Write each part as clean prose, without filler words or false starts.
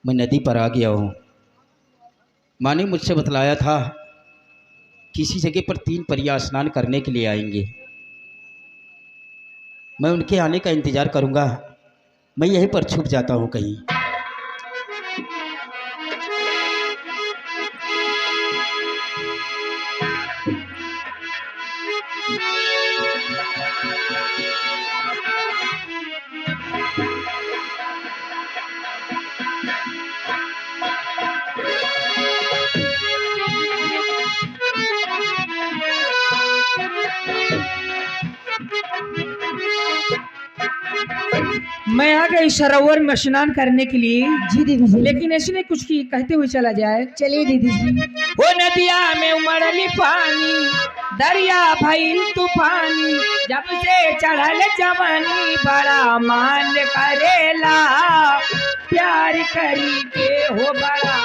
मैं नदी पर आ गया हूँ। माँ ने मुझसे बतलाया था किसी जगह पर 3 परियां स्नान करने के लिए आएंगे। मैं उनके आने का इंतज़ार करूँगा। मैं यहीं पर छुप जाता हूँ कहीं। मैं आ गई सरोवर में स्नान करने के लिए। जी दीदी जी। लेकिन ऐसे नहीं कुछ की कहते हुए चला जाए। चलिए दीदी जी। वो नदिया में उमड़ली पानी, दरिया भइल तूफानी, जब से चढ़ल जवानी बड़ा मान करेला, प्यार करी के हो बड़ा।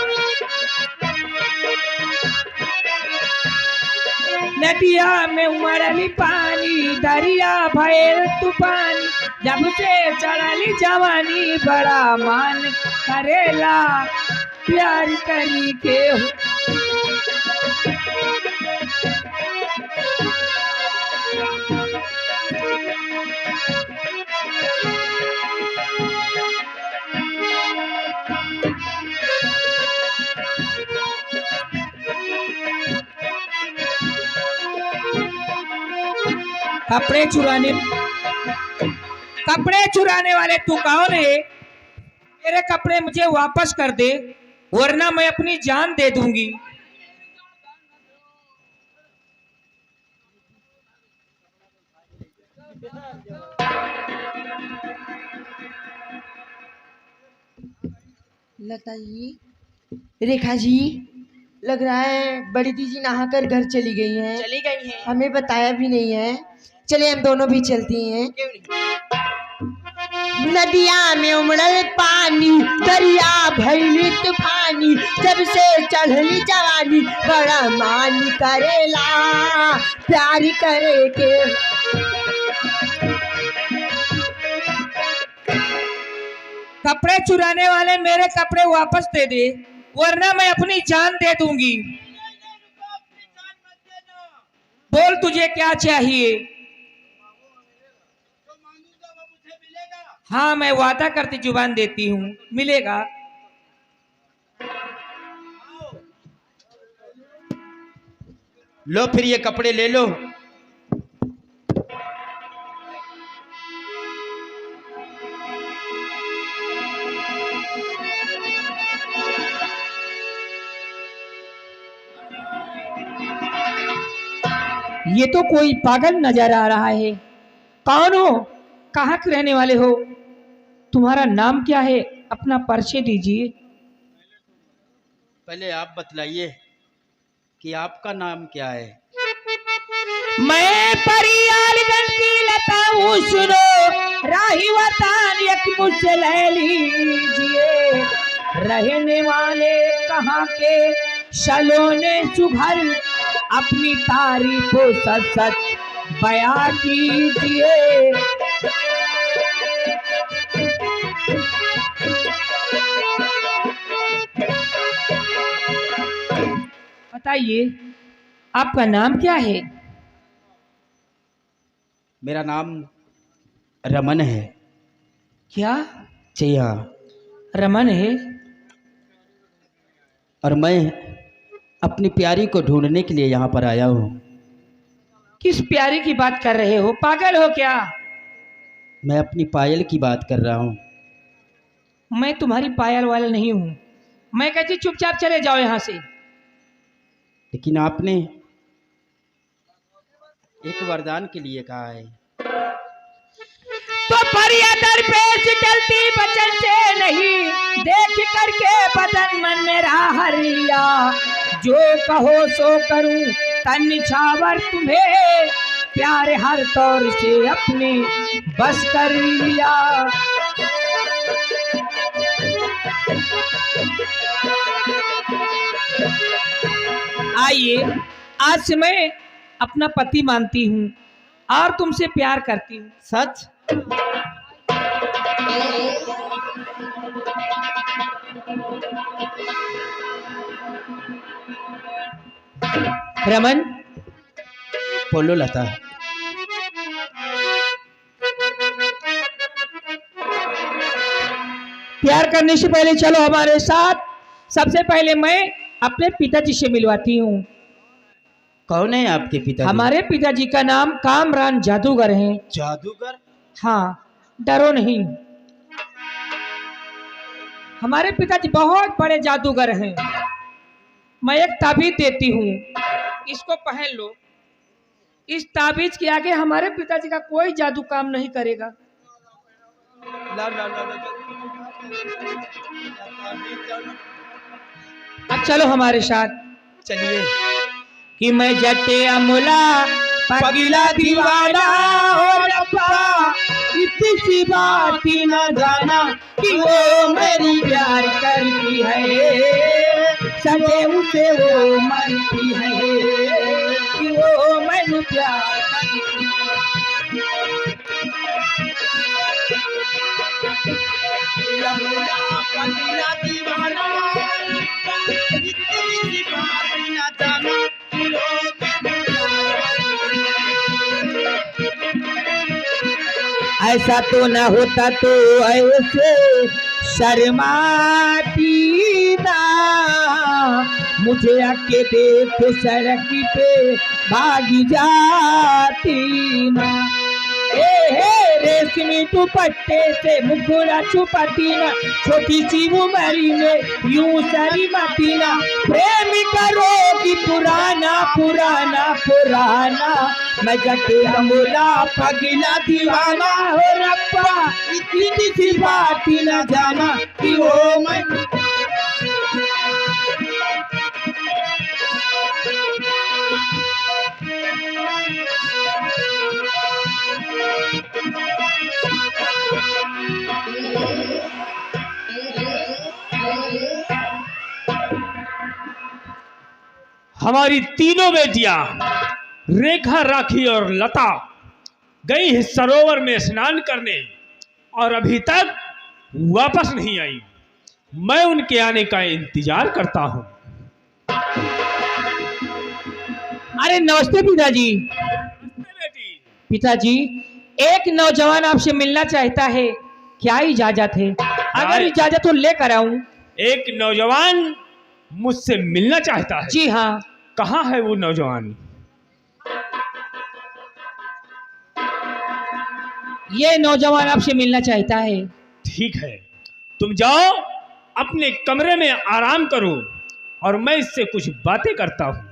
नदिया में उमड़ली पानी, दरिया भइल तूफानी, जब से चढ़ली जवानी बड़ा मान करेला, प्यार करी के हो। कपड़े चुराने वाले तू कौन है? मेरे कपड़े मुझे वापस कर दे, वरना मैं अपनी जान दे दूंगी। लता जी, रेखा जी, लग रहा है बड़ी दीदी नहाकर घर चली गई हैं। चली गई है। हमें बताया भी नहीं है। चलिए हम दोनों भी चलती हैं। नदिया में उमड़ल पानी, दरिया भइल तूफानी, जब से चढ़ली जवानी बड़ा मान करेला, प्यार करे के। कपड़े चुराने वाले मेरे कपड़े वापस दे दे, वरना मैं अपनी जान दे दूंगी। बोल तुझे क्या चाहिए? हाँ, मैं वादा करती जुबान देती हूँ, मिलेगा। लो फिर ये कपड़े ले लो। ये तो कोई पागल नजर आ रहा है। कौन हो? कहाँ के रहने वाले हो? तुम्हारा नाम क्या है? अपना परिचय दीजिए। पहले आप बतलाइए कि आपका नाम क्या है। मैं परियालगंज की लता हूँ, सुनो राही वतान एक मुझसे ले लीजिए। रहने वाले कहाँ के सलोने सुघर, अपनी तारीफों सच सच बयां कीजिए। बताइए आपका नाम क्या है? मेरा नाम रमन है। क्या? जी हाँ। रमन है? और मैं अपनी प्यारी को ढूंढने के लिए यहाँ पर आया हूँ। किस प्यारी की बात कर रहे हो? पागल हो क्या? मैं अपनी पायल की बात कर रहा हूँ। मैं तुम्हारी पायल वाला नहीं हूँ। मैं कहती चुपचाप चले जाओ यहाँ से। लेकिन आपने एक वरदान के लिए कहा है। तो परिया दर पेश चलती बचन से नहीं, देख करके बदन मन मेरा हर लिया। जो कहो सो करूं तन निछावर तुम्हें, प्यार हर तौर से अपने बस कर लिया। आइए, आज से मैं अपना पति मानती हूँ और तुमसे प्यार करती हूँ। सच? रमन, बोलो लता। प्यार करने से पहले चलो हमारे साथ। सबसे पहले मैं अपने पिताजी से मिलवाती हूँ। कौन है आपके पिताजी? हमारे पिताजी का नाम कामरान जादूगर है। जादूगर? हाँ, डरो नहीं। हमारे पिताजी बहुत बड़े जादूगर हैं। मैं एक ताबीज देती हूँ, इसको पहन लो। इस ताबीज के आगे हमारे पिताजी का कोई जादू काम नहीं करेगा। अब चलो हमारे साथ। चलिए। कि मैं जटे अमुला पगला दीवाना हो रब्बा, इतनी सी बात ही न जाना कि वो मेरी प्यार करती है, सजे उसे वो मरती है, कि वो मेरी प्यार करती पगला दीवाना, इतनी सी बात न जाना कि वो ऐसा तो न होता तो ऐसे शर्माती ना, मुझे आके देख सड़क पे भागी जाती ना। रेशमी दुपट्टे से मुखड़ा छुपाती ना, छोटी सी उमरी में यूं शर्माती ना। प्रेम करोगी पुराना पुराना पुराना, मैं जटे अमुला पगला दीवाना हो रब्बा, इतनी सी बात ही न जाना कि वो मैं। हमारी तीनों बेटियां रेखा, राखी और लता गई है सरोवर में स्नान करने और अभी तक वापस नहीं आई। मैं उनके आने का इंतजार करता हूं। अरे नमस्ते पिताजी। बेटी, पिताजी, एक नौजवान आपसे मिलना चाहता है, क्या इजाजत है? अगर इजाजत हो लेकर आऊं। एक नौजवान मुझसे मिलना चाहता है? जी हाँ। कहाँ है वो नौजवान? ये नौजवान आपसे मिलना चाहता है। ठीक है, तुम जाओ अपने कमरे में आराम करो और मैं इससे कुछ बातें करता हूं।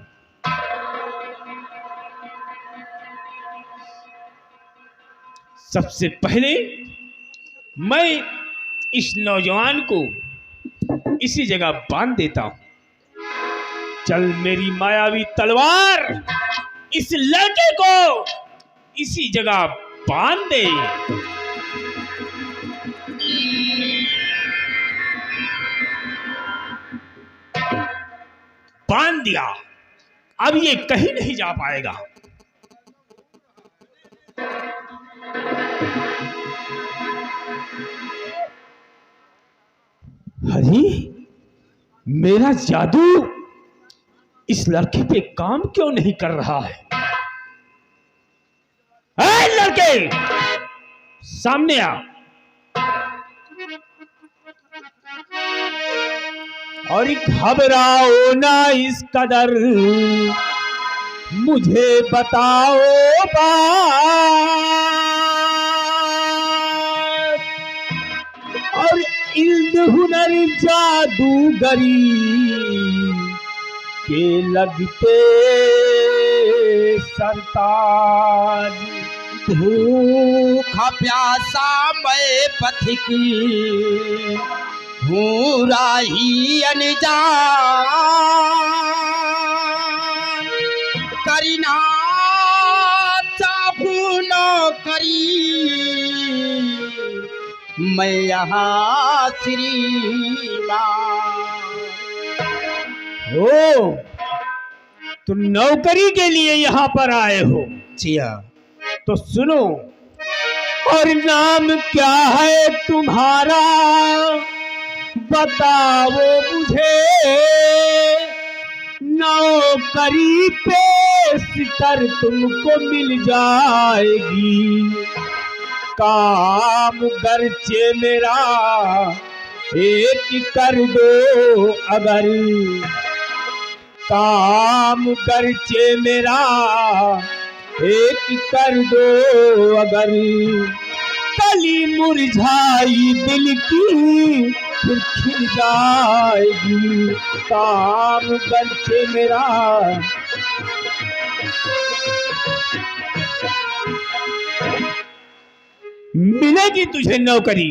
सबसे पहले मैं इस नौजवान को इसी जगह बांध देता हूं। चल मेरी मायावी तलवार इस लड़के को इसी जगह बांध दे। बांध दिया, अब ये कहीं नहीं जा पाएगा। अरे मेरा जादू इस लड़के पे काम क्यों नहीं कर रहा है? ऐ लड़के, सामने आ और घबराओ ना इस कदर, मुझे बताओ बात, और इल्म हुनर जादूगरी के लगते सरताज। भूखा प्यासा मैं पथिक हूँ, राही अनजान, करना मैं यहाँ श्रीमान। हो, तो नौकरी के लिए यहाँ पर आए हो? जी हाँ। तो सुनो, और नाम क्या है तुम्हारा बताओ मुझे, नौकरी पेशकर तुमको मिल जाएगी। काम गर्चे मेरा एक कर दो अगर, काम गर्चे मेरा एक कर दो अगर, कली मुरझाई दिल की फिर खिल जाएगी। काम गर्चे मेरा मिलेगी तुझे नौकरी,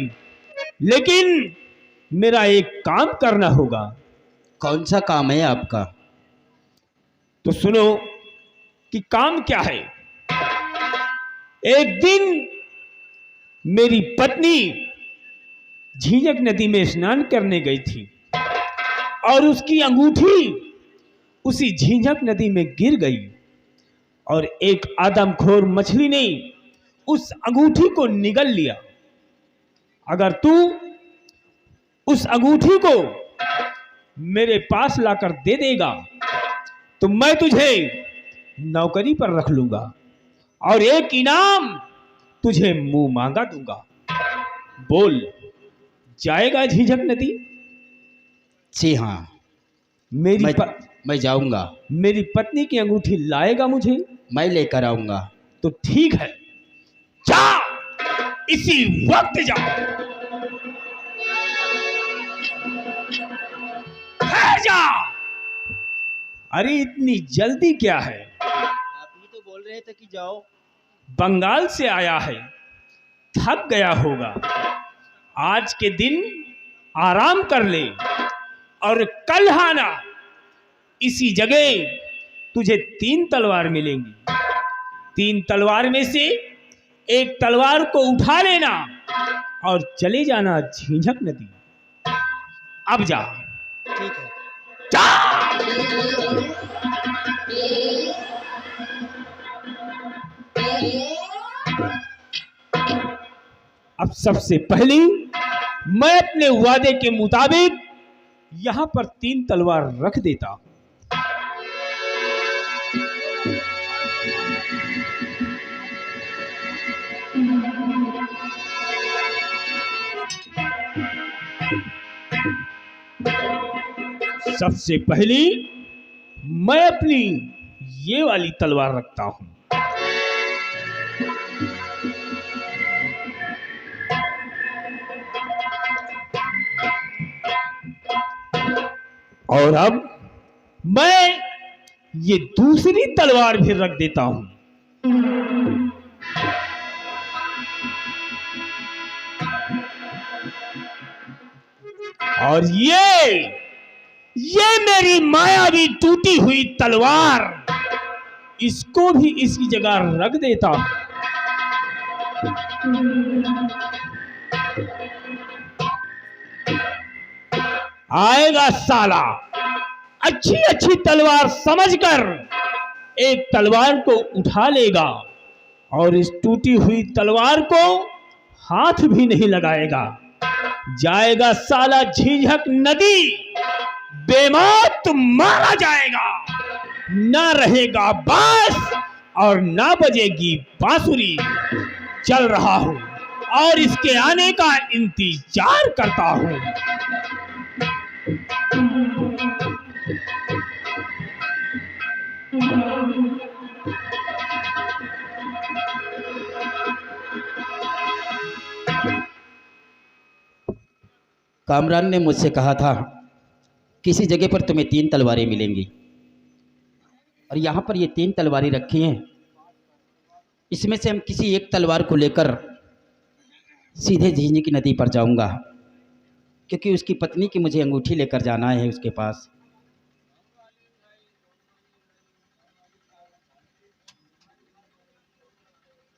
लेकिन मेरा एक काम करना होगा। कौन सा काम है आपका? तो सुनो कि काम क्या है। एक दिन मेरी पत्नी झींझक नदी में स्नान करने गई थी और उसकी अंगूठी उसी झींझक नदी में गिर गई और एक आदमखोर मछली ने उस अंगूठी को निगल लिया। अगर तू उस अंगूठी को मेरे पास लाकर दे देगा तो मैं तुझे नौकरी पर रख लूंगा और एक इनाम तुझे मुंह मांगा दूंगा। बोल, जाएगा झींझक नदी? जी हाँ, मैं जाऊंगा। मेरी पत्नी की अंगूठी लाएगा मुझे? मैं लेकर आऊंगा। तो ठीक है, जा, इसी वक्त जा। जा। अरे इतनी जल्दी क्या है? आप ही तो बोल रहे थे कि जाओ। बंगाल से आया है, थक गया होगा। आज के दिन आराम कर ले और कल आना। इसी जगह तुझे 3 तलवार मिलेंगी। 3 तलवार में से एक तलवार को उठा लेना और चले जाना झींझक नदी। अब जा। ठीक है। जा। अब सबसे पहले मैं अपने वादे के मुताबिक यहां पर 3 तलवार रख देता हूं। सबसे पहले मैं अपनी ये वाली तलवार रखता हूं। और अब मैं ये दूसरी तलवार भी रख देता हूं। और ये मेरी मायावी टूटी हुई तलवार, इसको भी इसी जगह रख देता हूं। आएगा साला, अच्छी अच्छी तलवार समझकर एक तलवार को उठा लेगा और इस टूटी हुई तलवार को हाथ भी नहीं लगाएगा। जाएगा साला झींझक नदी, बेमौत मारा जाएगा। ना रहेगा बांस और ना बजेगी बांसुरी। चल रहा हूं और इसके आने का इंतजार करता हूं। कामरान ने मुझसे कहा था किसी जगह पर तुम्हें 3 तलवारें मिलेंगी और यहाँ पर ये 3 तलवारें रखी हैं। इसमें से हम किसी एक तलवार को लेकर सीधे झींझक नदी पर जाऊंगा, क्योंकि उसकी पत्नी की मुझे अंगूठी लेकर जाना है उसके पास।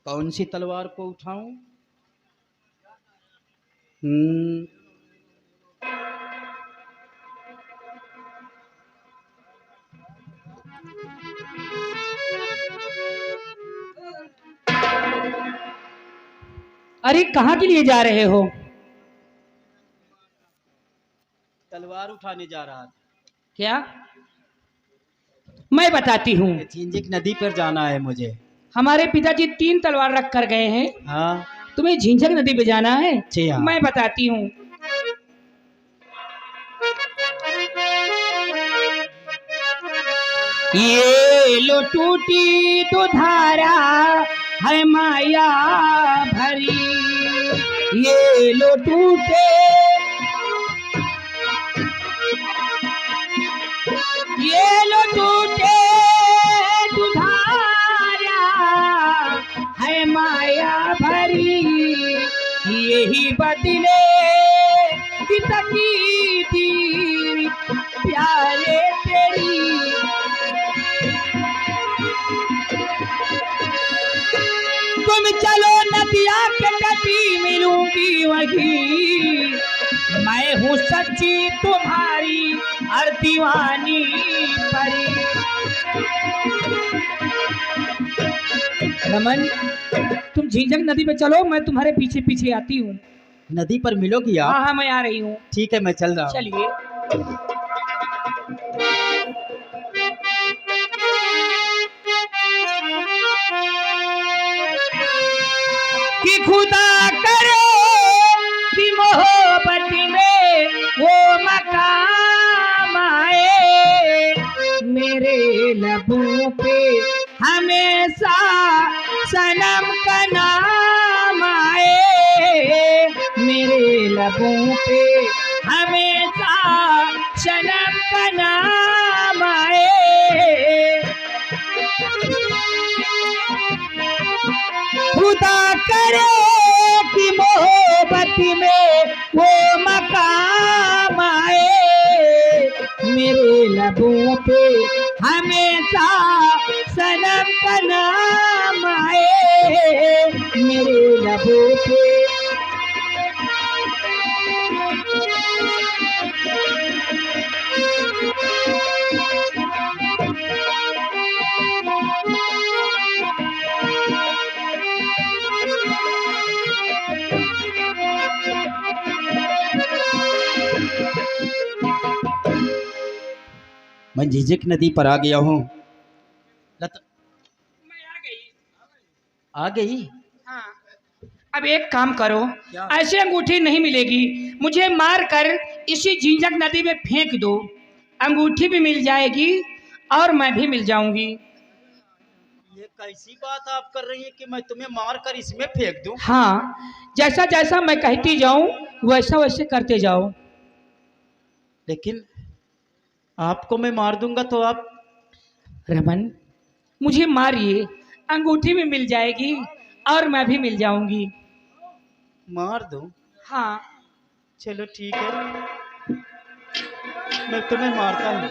कौन सी तलवार को उठाऊं? हम्म, अरे कहाँ के लिए जा रहे हो? तलवार उठाने जा रहा था। क्या? मैं बताती हूँ। झिंझिक नदी पर जाना है मुझे। हमारे पिताजी 3 तलवार रख कर गए हैं। हाँ तुम्हें झिंझक नदी पे जाना है? जी हाँ। मैं बताती हूँ। ये लो टूटी तो धारा है माया भरी, ये लो टूटे, ये लो टूटे तो धारा है माया भरी, यही बदले की दी प्यारे तेरी। तुम चलो नदिया के तटी मिलूंगी वही, मैं हूँ सच्ची तुम्हारी और दीवानी परी। रमन, तुम झिंझक नदी पे चलो, मैं तुम्हारे पीछे पीछे आती हूँ। नदी पर मिलोगी आप? हाँ हाँ, मैं आ रही हूँ। ठीक है, मैं चल रहा हूँ। चलिए। कि खुदा करे कि मोहब्बत में वो मकाम आए, मेरे लबों पे हमेशा सनम का नाम आए, मेरे लबों पे हमेशा सनम का नाम आए। खुदा करे कि मोहब्बत में वो मकाम आए, मेरे लबों पे हमेशा सनम का नाम आए, मेरे लबों पे। मैं झिंझिक नदी पर आ गया हूँ। मैं आ गई। आ गई? हाँ। अब एक काम करो, क्या? ऐसे अंगूठी नहीं मिलेगी, मुझे मार कर इसी झिंझक नदी में फेंक दो, अंगूठी भी मिल जाएगी और मैं भी मिल जाऊंगी। ये कैसी बात आप कर रही हैं कि मैं तुम्हें मार कर इसमें फेंक दूं? हाँ, जैसा जैसा मैं कहती जाऊं वैसा वैसे करते जाओ। लेकिन आपको मैं मार दूंगा तो आप? रमन, मुझे मारिए, अंगूठी भी मिल जाएगी और मैं भी मिल जाऊंगी। मार दूं? हाँ। चलो ठीक है, मैं तुम्हें मारता हूँ।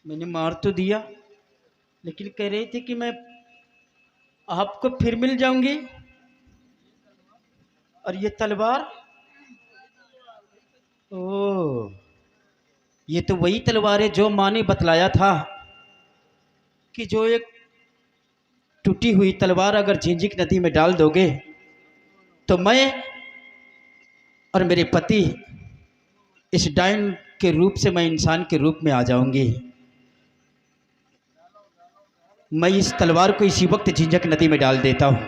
मैंने मार तो दिया, लेकिन कह रही थी कि मैं आपको फिर मिल जाऊंगी। और ये तलवार, ओह, ये तो वही तलवार है जो माँ ने बतलाया था कि जो एक टूटी हुई तलवार अगर झिंझिक नदी में डाल दोगे तो मैं और मेरे पति इस डायन के रूप से मैं इंसान के रूप में आ जाऊंगी। मैं इस तलवार को इसी वक्त झिंझक नदी में डाल देता हूँ।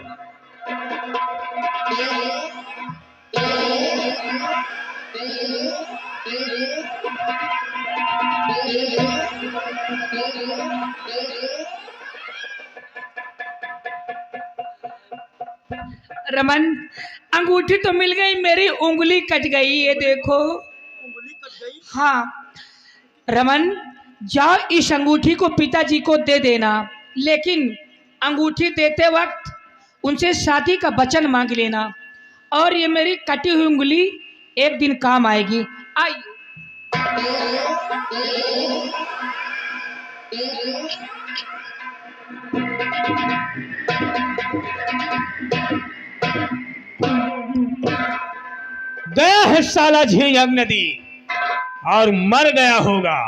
रमन, अंगूठी तो मिल गई, मेरी उंगली कट गई, ये देखो। उंगली कट गई? हाँ रमन, जाओ इस अंगूठी को पिताजी को दे देना, लेकिन अंगूठी देते वक्त उनसे शादी का वचन मांग लेना, और ये मेरी कटी हुई उंगली एक दिन काम आएगी। आइए। गया है साला झींझक नदी और मर गया होगा,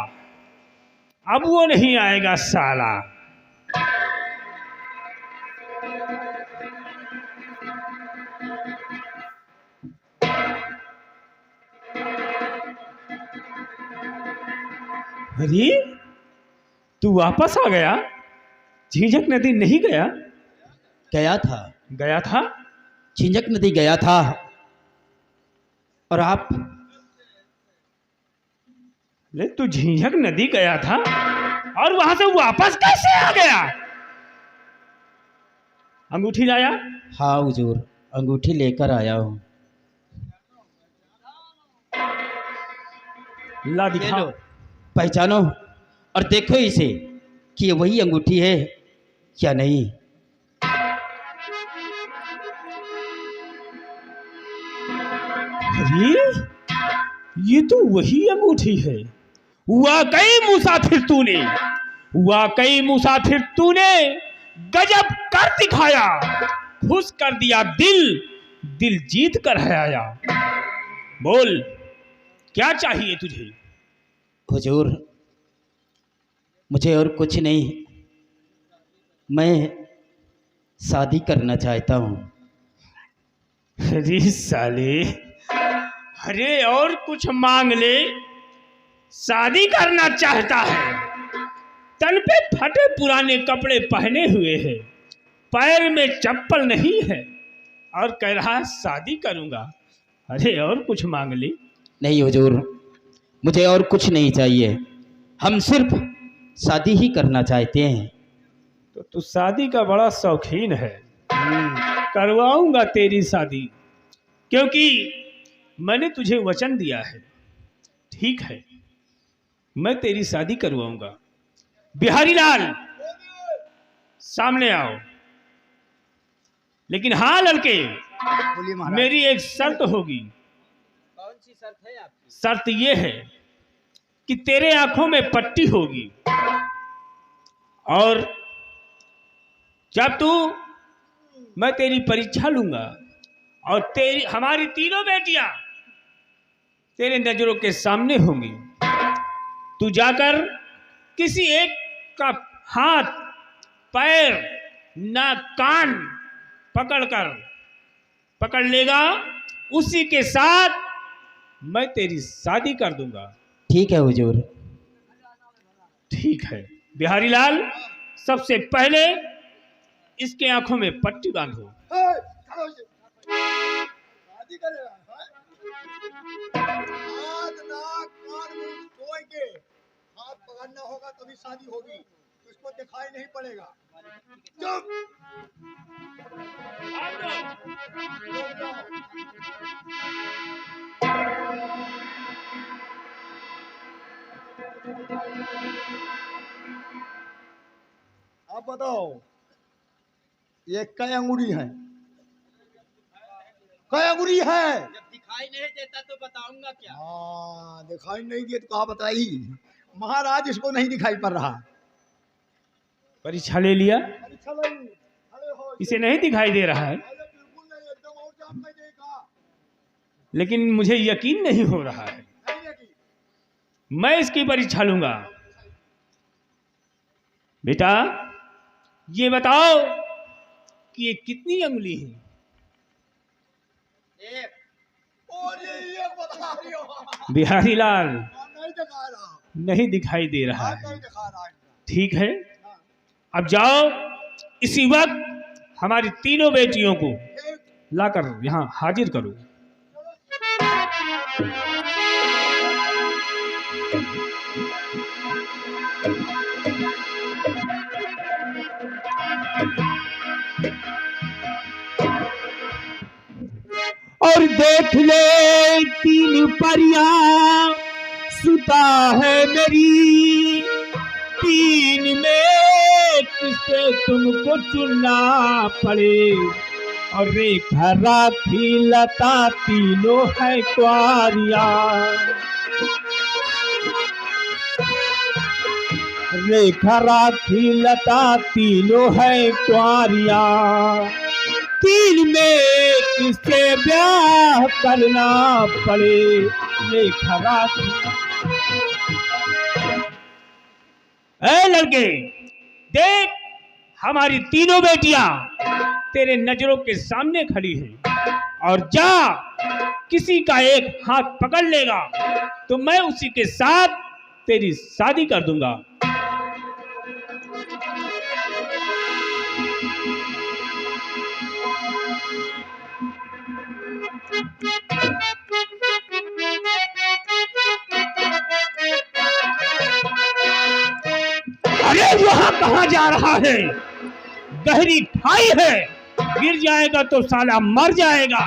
अब वो नहीं आएगा साला। अरे तू वापस आ गया, झींझक नदी नहीं गया? गया था, गया था? झींझक नदी गया था, और आप? ले तू झींझक नदी गया था और वहां से वापस कैसे आ गया? अंगूठी लाया? हाँ हुजूर, अंगूठी लेकर आया हूँ। ला ये दिखा। लो, पहचानो और देखो इसे कि ये वही अंगूठी है या नहीं। अरे ये तो वही अंगूठी है। वाकई मुसाफिर तूने, वाकई मुसाफिर तूने गजब कर दिखाया, खुश कर दिया दिल, दिल जीत कर है आया। बोल क्या चाहिए तुझे? हुजूर, मुझे और कुछ नहीं, मैं शादी करना चाहता हूँ। अरे साले, अरे और कुछ मांग ले, शादी करना चाहता है। तन पे फटे पुराने कपड़े पहने हुए है, पैर में चप्पल नहीं है, और कह रहा है शादी करूंगा। अरे और कुछ मांग ले। नहीं हुजूर, मुझे और कुछ नहीं चाहिए, हम सिर्फ शादी ही करना चाहते हैं। तो तू शादी का बड़ा शौकीन है। करवाऊंगा तेरी शादी, क्योंकि मैंने तुझे वचन दिया है। ठीक है, मैं तेरी शादी करवाऊंगा। बिहारी लाल सामने आओ। लेकिन हाँ लड़के, बोलिए महाराज। मेरी एक शर्त होगी। कौन सी शर्त है आपकी? शर्त ये है कि तेरे आंखों में पट्टी होगी, और जब तू, मैं तेरी परीक्षा लूंगा और तेरी, हमारी तीनों बेटियां तेरे नजरों के सामने होंगी। तू जाकर किसी एक का हाथ, पैर, नाक, कान पकड़ लेगा, उसी के साथ मैं तेरी शादी कर दूंगा। ठीक है हुजूर। ठीक है बिहारी लाल, सबसे पहले इसके आंखों में पट्टी बांधो। शादी करेगा? हाथ नाक कान मुंह धोए के हाथ पकड़ना होगा तभी शादी होगी, तो इसको दिखाई नहीं पड़ेगा। चुप। आप बताओ, ये कई अंगुरी है? कई अंगुरी है? जब दिखाई नहीं देता तो बताऊंगा क्या? हाँ, दिखाई नहीं दिए तो कहा बताई। महाराज इसको नहीं दिखाई पड़ रहा। परीक्षा ले लिया, परीक्षा लो। अरे हो, इसे नहीं दिखाई दे रहा है, अरे बिल्कुल नहीं, एकदम और जाम में देखा। लेकिन मुझे यकीन नहीं हो रहा है। नहीं है कि? मैं इसकी परीक्षा लूंगा। बेटा ये बताओ कि ये कितनी अंगुली है? और ये बता रही हो। बिहारी लाल नहीं दिखा रहा। नहीं दिखाई दे रहा हाथ है। नहीं दिखा रहा है। ठीक है, अब जाओ इसी वक्त हमारी तीनों बेटियों को लाकर यहाँ हाजिर करो। देख ले तीन परियां सुता है मेरी, तीन में किसे तुमको चुनना पड़े, और रेखा राखी लता तीनों है कुआरियां, रेखा राखी लता तीनों है कुआरियां, तीन में किससे ब्याह करना पड़े, रेखा राखी। ऐ लड़के देख, हमारी तीनों बेटियां तेरे नजरों के सामने खड़ी हैं, और जा किसी का एक हाथ पकड़ लेगा तो मैं उसी के साथ तेरी शादी कर दूंगा। अरे वहां कहां जा रहा है? गहरी खाई है, गिर जाएगा तो साला मर जाएगा।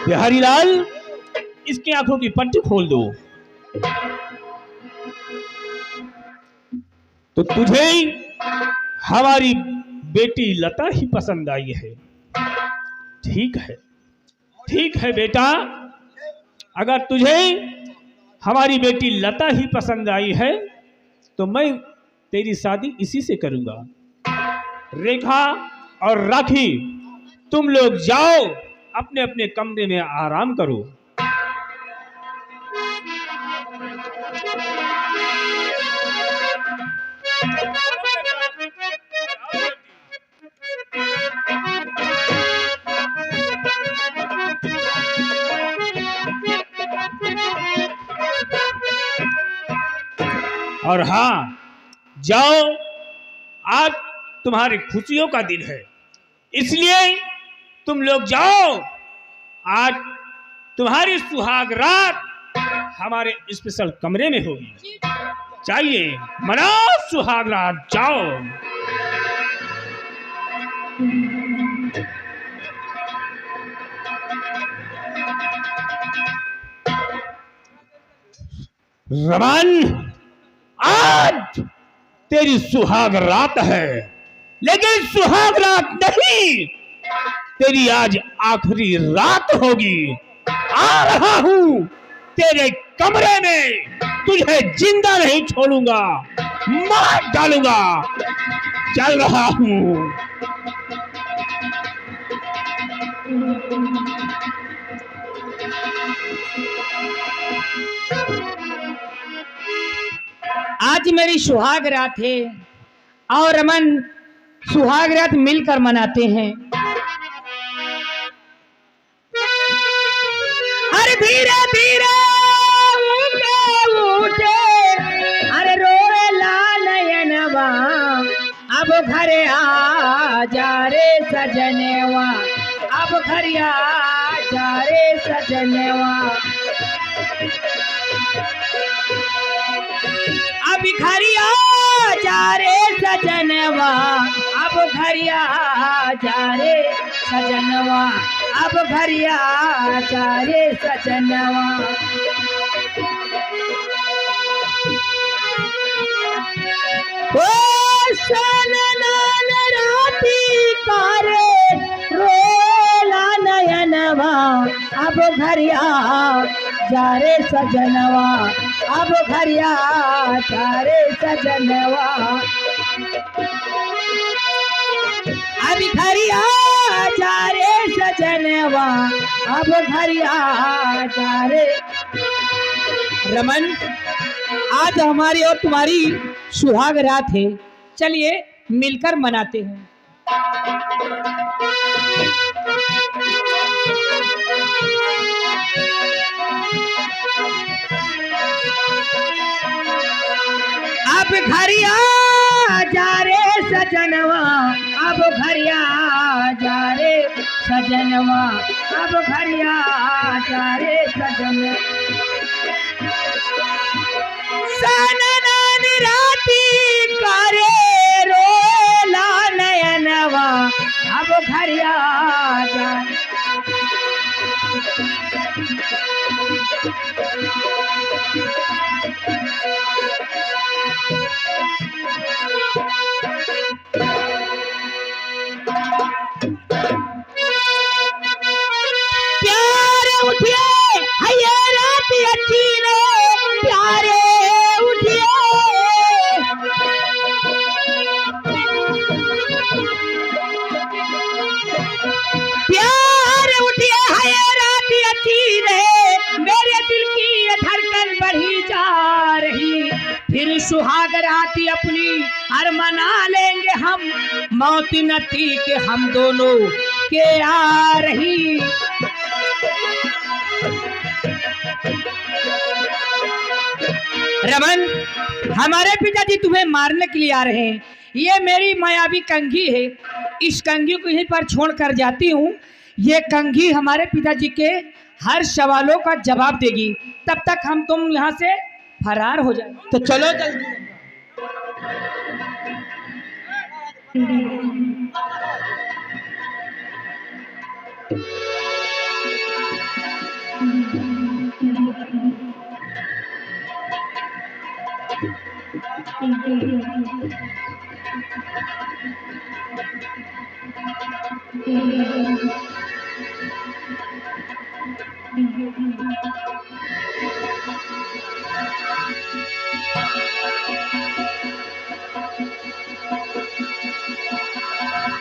बिहारी लाल, इसकी आंखों की पट्टी खोल दो। तो तुझे हमारी बेटी लता ही पसंद आई है। ठीक है बेटा, अगर तुझे हमारी बेटी लता ही पसंद आई है तो मैं तेरी शादी इसी से करूंगा। रेखा और राखी, तुम लोग जाओ अपने अपने कमरे में आराम करो। और हाँ, जाओ, आज तुम्हारी खुशियों का दिन है, इसलिए तुम लोग जाओ। आज तुम्हारी सुहाग रात हमारे स्पेशल कमरे में होगी। चाहिए मनाओ सुहाग रात, जाओ। रमन, आज तेरी सुहाग रात है, लेकिन सुहाग रात नहीं, तेरी आज आखिरी रात होगी। आ रहा हूं तेरे कमरे में, तुझे जिंदा नहीं छोड़ूंगा, मार डालूंगा। चल रहा हूं। आज मेरी सुहाग रात है और रमन सुहाग रात मिलकर मनाते हैं। अरे धीरे धीरे उठे अरे रोए लाल नयनवा, अब घर आ जा रे सजनवा, अब घर आ जा रे सजनवा, अब घर आ जा रे सजनवा, अब घर आ जा रे सजनवा, अब घर आ जा रे सजनवा। ओ सननान राती कारे रोला नयनवा, अब घर आ जा रे सजनवा, अब घर आ जा रे सजनवा, अब घर आ जा रे सजनवा, अब घर आ जा रे। रमन, आज हमारी और तुम्हारी सुहाग रात है, चलिए मिलकर मनाते हैं। अब घरिया जा रे सजनवा, अब घरिया जा रे सजनवा, अब घरिया जा रे सजनवा। सनन राती करे रोला नयनवा, अब घरिया जा प्यार उठिए हये रात अच्छी रे, प्यारे उठिए प्यार उठिए हये रात अच्छी रे, मेरे दिल की ये धड़कन बढ़ी जा रही। फिर सुहाग रात अपनी हर मना लेंगे हम, मौत नती के हम दोनों के आ रही। रमन, हमारे पिताजी तुम्हें मारने के लिए आ रहे हैं। ये मेरी मायावी कंघी है, इस कंघी को यहीं पर छोड़ कर जाती हूँ। ये कंघी हमारे पिताजी के हर सवालों का जवाब देगी, तब तक हम तुम यहाँ से फरार हो जाए। तो चलो जल्दी।